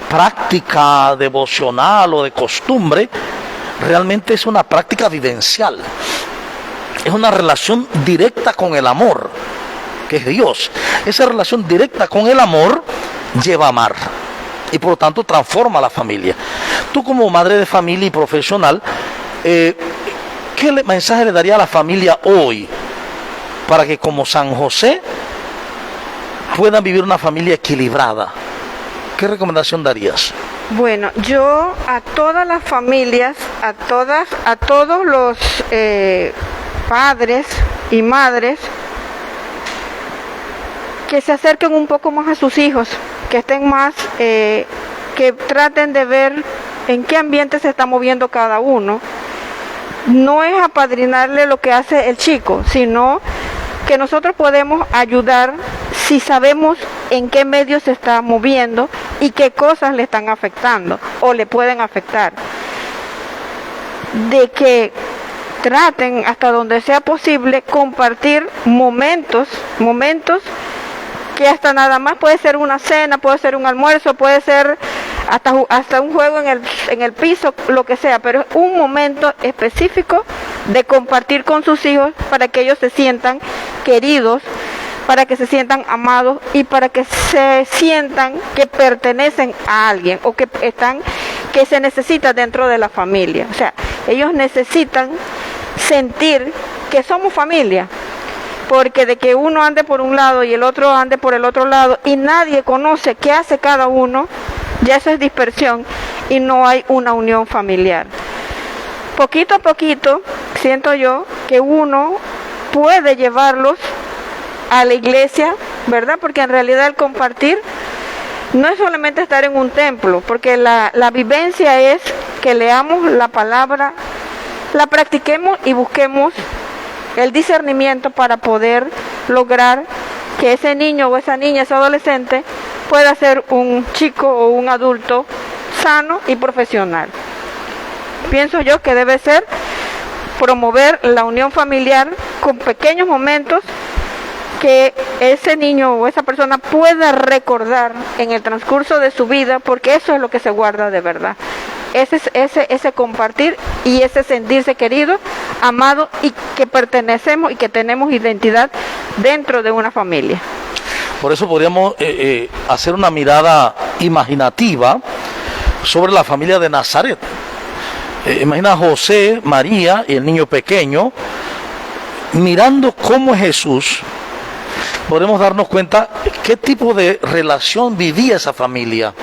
práctica devocional o de costumbre, realmente es una práctica vivencial. Es una relación directa con el amor, que es Dios. Esa relación directa con el amor lleva a amar y por lo tanto transforma a la familia. Tú como madre de familia y profesional, ¿qué mensaje le daría a la familia hoy para que como San José puedan vivir una familia equilibrada? ¿Qué recomendación darías?
Bueno, yo a todas las familias, a todos los padres y madres, que se acerquen un poco más a sus hijos, que estén más, que traten de ver en qué ambiente se está moviendo cada uno. No es apadrinarle lo que hace el chico, sino que nosotros podemos ayudar si sabemos en qué medio se está moviendo y qué cosas le están afectando o le pueden afectar. De que traten hasta donde sea posible compartir momentos que hasta nada más puede ser una cena, puede ser un almuerzo, puede ser hasta un juego en el piso, lo que sea, pero es un momento específico de compartir con sus hijos para que ellos se sientan queridos, para que se sientan amados y para que se sientan que pertenecen a alguien o que se necesita dentro de la familia. O sea, ellos necesitan sentir que somos familia, porque de que uno ande por un lado y el otro ande por el otro lado y nadie conoce qué hace cada uno, ya eso es dispersión y no hay una unión familiar. Poquito a poquito siento yo que uno puede llevarlos a la iglesia, ¿verdad? Porque en realidad el compartir no es solamente estar en un templo, porque la vivencia es que leamos la palabra, la practiquemos y busquemos el discernimiento para poder lograr que ese niño o esa niña, ese adolescente, pueda ser un chico o un adulto sano y profesional. Pienso yo que debe ser promover la unión familiar con pequeños momentos que ese niño o esa persona pueda recordar en el transcurso de su vida, porque eso es lo que se guarda de verdad. Ese compartir y ese sentirse querido, amado y que pertenecemos y que tenemos identidad dentro de una familia.
Por eso podríamos hacer una mirada imaginativa sobre la familia de Nazaret. Imagina a José, María y el niño pequeño mirando cómo es Jesús. Podemos darnos cuenta qué tipo de relación vivía esa familia.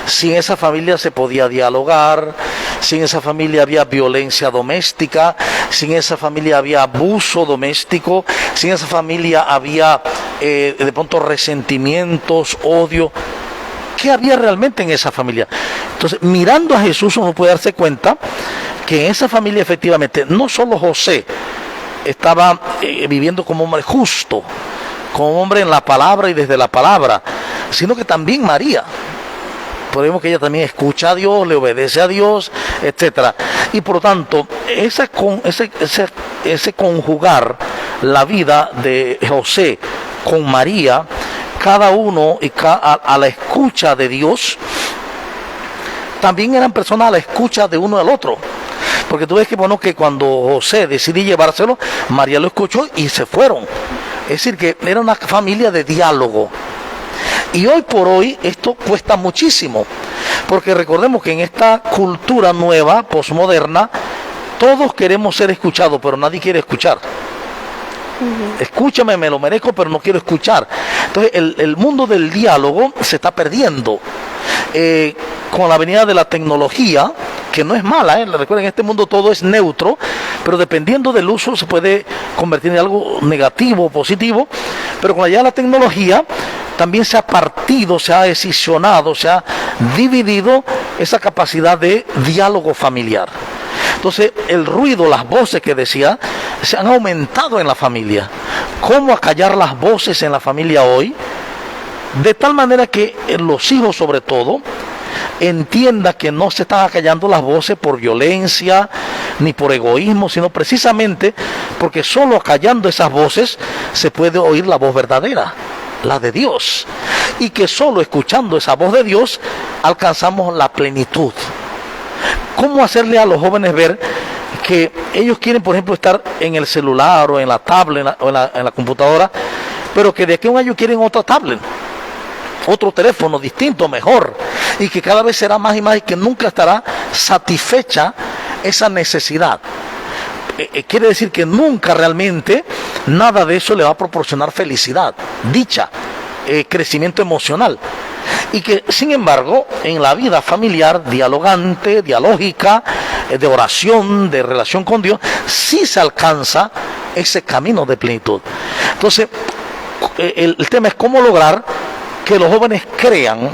Si en esa familia se podía dialogar, si en esa familia había violencia doméstica, si en esa familia había abuso doméstico, si en esa familia había de pronto resentimientos, odio. ¿Qué había realmente en esa familia? Entonces, mirando a Jesús, uno puede darse cuenta que en esa familia efectivamente no solo José estaba viviendo como hombre justo, como hombre en la palabra y desde la palabra, sino que también María. Podemos que ella también escucha a Dios, le obedece a Dios, etcétera. Y por lo tanto, ese conjugar la vida de José con María, cada uno a la escucha de Dios, también eran personas a la escucha de uno al otro. Porque tú ves que bueno, que cuando José decidió llevárselo, María lo escuchó y se fueron. Es decir, que era una familia de diálogo. Y hoy por hoy esto cuesta muchísimo, porque recordemos que en esta cultura nueva, posmoderna, todos queremos ser escuchados, pero nadie quiere escuchar. Escúchame, me lo merezco, pero no quiero escuchar. Entonces el mundo del diálogo se está perdiendo. Con la venida de la tecnología, que no es mala, recuerden, en este mundo todo es neutro, pero dependiendo del uso se puede convertir en algo negativo o positivo, pero con la llegada de la tecnología también se ha partido, se ha escisionado, se ha dividido esa capacidad de diálogo familiar. Entonces el ruido, las voces que decía, se han aumentado en la familia. ¿Cómo acallar las voces en la familia hoy? De tal manera que los hijos sobre todo entienda que no se están acallando las voces por violencia ni por egoísmo, sino precisamente porque solo acallando esas voces se puede oír la voz verdadera, la de Dios, y que solo escuchando esa voz de Dios alcanzamos la plenitud. ¿Cómo hacerle a los jóvenes ver que ellos quieren, por ejemplo, estar en el celular o en la tablet o en la computadora, pero que de aquí a un año quieren otra tablet, otro teléfono distinto, mejor, y que cada vez será más y más y que nunca estará satisfecha esa necesidad? Quiere decir que nunca realmente nada de eso le va a proporcionar felicidad, dicha, crecimiento emocional. Y que sin embargo en la vida familiar dialogante, dialógica, de oración, de relación con Dios, sí se alcanza ese camino de plenitud. Entonces el tema es cómo lograr que los jóvenes crean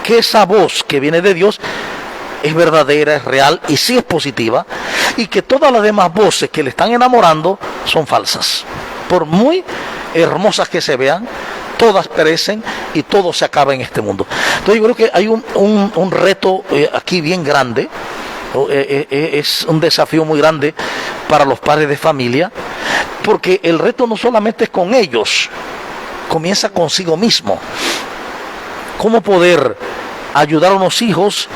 que esa voz que viene de Dios es verdadera, es real y sí es positiva, y que todas las demás voces que le están enamorando son falsas. Por muy hermosas que se vean, todas perecen y todo se acaba en este mundo. Entonces yo creo que hay un reto aquí bien grande, es un desafío muy grande para los padres de familia, porque el reto no solamente es con ellos, comienza consigo mismo. ¿Cómo poder ayudar a unos hijos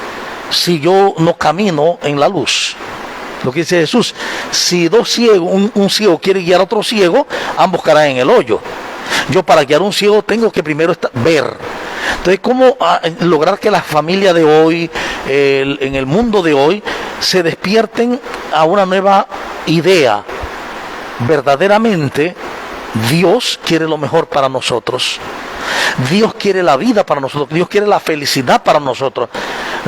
si yo no camino en la luz? Lo que dice Jesús, si dos ciegos, un ciego quiere guiar a otro ciego, ambos caerán en el hoyo. Yo para guiar a un ciego tengo que primero ver. Entonces, ¿cómo lograr que la familia de hoy, en el mundo de hoy, se despierten a una nueva idea? Verdaderamente, Dios quiere lo mejor para nosotros. Dios quiere la vida para nosotros, Dios quiere la felicidad para nosotros.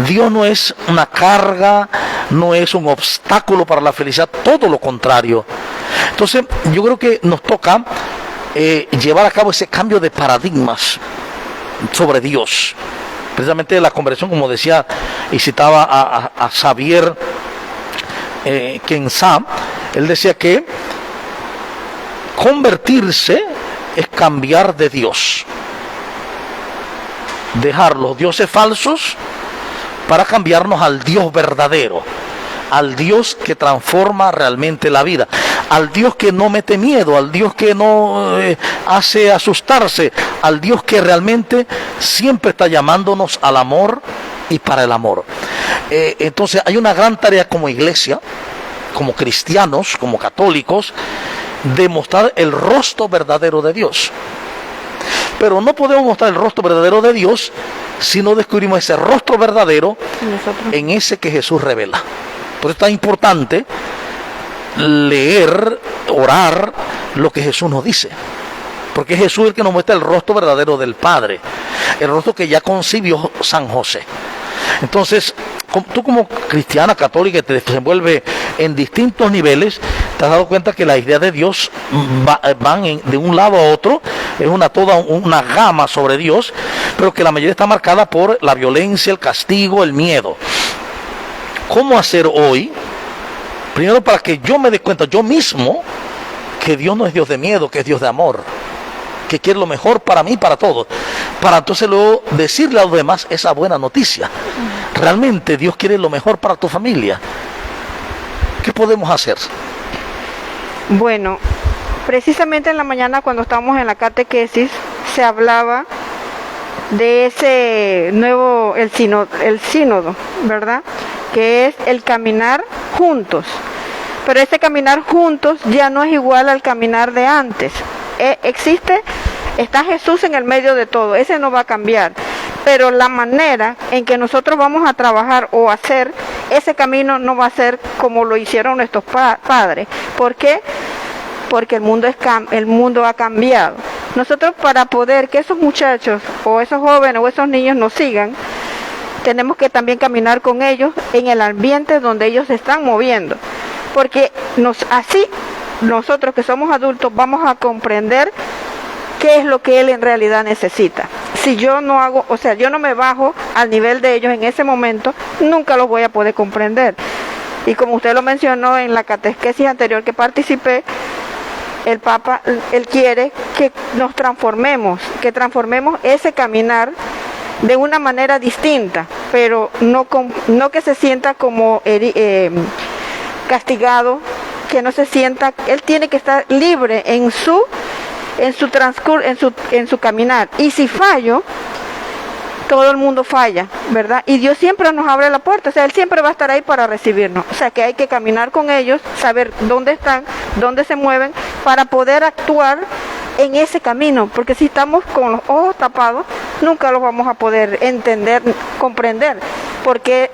Dios no es una carga, no es un obstáculo para la felicidad, todo lo contrario. Entonces yo creo que nos toca llevar a cabo ese cambio de paradigmas sobre Dios. Precisamente la conversión, como decía y citaba a Xavier Kensah, él decía que convertirse es cambiar de Dios. Dejar los dioses falsos para cambiarnos al Dios verdadero, al Dios que transforma realmente la vida, al Dios que no mete miedo, al Dios que no hace asustarse, al Dios que realmente siempre está llamándonos al amor y para el amor. Entonces hay una gran tarea como iglesia, como cristianos, como católicos, de mostrar el rostro verdadero de Dios. Pero no podemos mostrar el rostro verdadero de Dios si no descubrimos ese rostro verdadero en ese que Jesús revela. Por eso es tan importante leer, orar lo que Jesús nos dice. Porque es Jesús el que nos muestra el rostro verdadero del Padre, el rostro que ya concibió San José. Entonces, tú como cristiana católica que te desenvuelve en distintos niveles, te has dado cuenta que las ideas de Dios van de un lado a otro, es toda una gama sobre Dios, pero que la mayoría está marcada por la violencia, el castigo, el miedo. ¿Cómo hacer hoy? Primero, para que yo me dé cuenta yo mismo que Dios no es Dios de miedo, que es Dios de amor, que quiere lo mejor para mí y para todos, para entonces luego decirle a los demás esa buena noticia. Realmente Dios quiere lo mejor para tu familia. ¿Qué podemos hacer?
Bueno, precisamente en la mañana cuando estábamos en la catequesis se hablaba de ese nuevo, el sínodo, ¿verdad? Que es el caminar juntos. Pero ese caminar juntos ya no es igual al caminar de antes. Está Jesús en el medio de todo, ese no va a cambiar. Pero la manera en que nosotros vamos a trabajar o hacer ese camino no va a ser como lo hicieron nuestros padres. ¿Por qué? Porque el mundo ha cambiado. Nosotros, para poder que esos muchachos o esos jóvenes o esos niños nos sigan, tenemos que también caminar con ellos en el ambiente donde ellos se están moviendo. Porque así nosotros que somos adultos vamos a comprender qué es lo que él en realidad necesita. Si yo no hago, o sea, yo no me bajo al nivel de ellos en ese momento, nunca los voy a poder comprender. Y como usted lo mencionó en la catequesis anterior que participé, el Papa, él quiere que nos transformemos, que transformemos ese caminar de una manera distinta, pero no que se sienta como castigado, que no se sienta, él tiene que estar libre en su transcurso, en su caminar. Y si fallo, todo el mundo falla, ¿verdad? Y Dios siempre nos abre la puerta, o sea, Él siempre va a estar ahí para recibirnos. O sea, que hay que caminar con ellos, saber dónde están, dónde se mueven, para poder actuar en ese camino, porque si estamos con los ojos tapados, nunca los vamos a poder entender, comprender por qué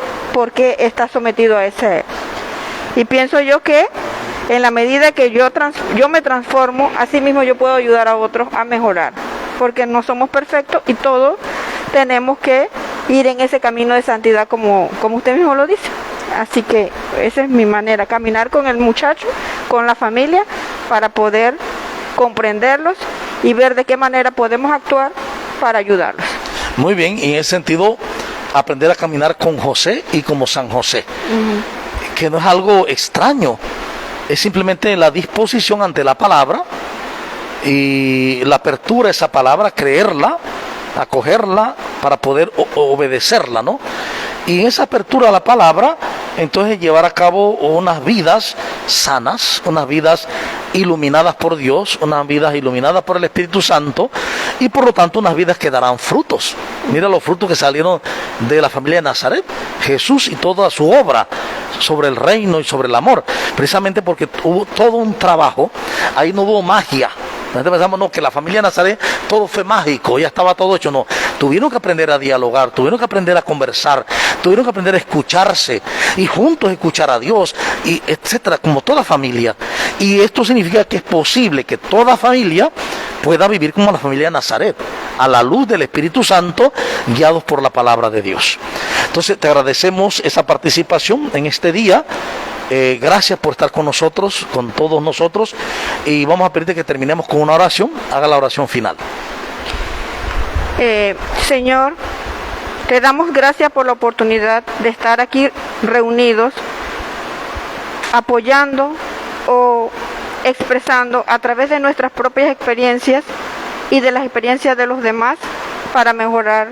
está sometido a ese. Y pienso yo que en la medida que yo me transformo, así mismo yo puedo ayudar a otros a mejorar, porque no somos perfectos y todos tenemos que ir en ese camino de santidad como usted mismo lo dice. Así que esa es mi manera, caminar con el muchacho, con la familia, para poder comprenderlos y ver de qué manera podemos actuar para ayudarlos.
Muy bien, y en ese sentido, aprender a caminar con José y como San José, que no es algo extraño, es simplemente la disposición ante la palabra y la apertura a esa palabra, creerla, acogerla para poder obedecerla, ¿no? Y en esa apertura a la palabra, entonces llevar a cabo unas vidas sanas, unas vidas iluminadas por Dios, unas vidas iluminadas por el Espíritu Santo, y por lo tanto unas vidas que darán frutos. Mira los frutos que salieron de la familia de Nazaret, Jesús y toda su obra sobre el reino y sobre el amor, precisamente porque hubo todo un trabajo, ahí no hubo magia. Nosotros pensamos, no, que la familia de Nazaret todo fue mágico, ya estaba todo hecho. No, tuvieron que aprender a dialogar, tuvieron que aprender a conversar, tuvieron que aprender a escucharse y juntos escuchar a Dios, y etcétera, como toda familia. Y esto significa que es posible que toda familia pueda vivir como la familia de Nazaret, a la luz del Espíritu Santo, guiados por la palabra de Dios. Entonces te agradecemos esa participación en este día. Gracias por estar con nosotros, con todos nosotros, y vamos a pedirte que terminemos con una oración. Haga la oración final.
Señor, te damos gracias por la oportunidad de estar aquí reunidos, apoyando o expresando a través de nuestras propias experiencias y de las experiencias de los demás para mejorar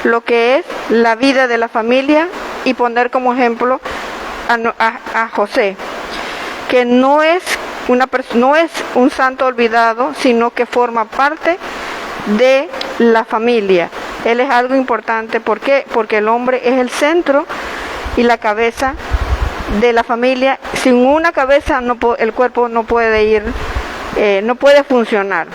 lo que es la vida de la familia y poner como ejemplo a José, que no es un santo olvidado, sino que forma parte de la familia. Él es algo importante. ¿Por qué? Porque el hombre es el centro y la cabeza de la familia. Sin una cabeza el cuerpo no puede funcionar.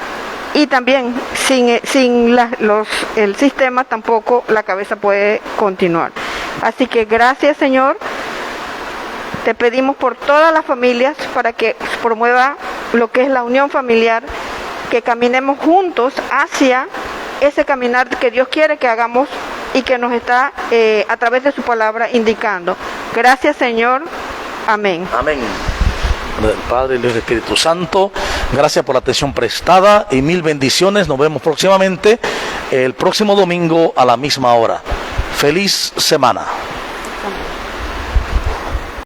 Y también el sistema tampoco la cabeza puede continuar. Así que gracias, Señor. Te pedimos por todas las familias para que promueva lo que es la unión familiar, que caminemos juntos hacia ese caminar que Dios quiere que hagamos y que nos está a través de su palabra indicando. Gracias, Señor. Amén.
Amén. Del Padre, y del Espíritu Santo, gracias por la atención prestada y mil bendiciones. Nos vemos próximamente el próximo domingo a la misma hora. Feliz semana.
Amén.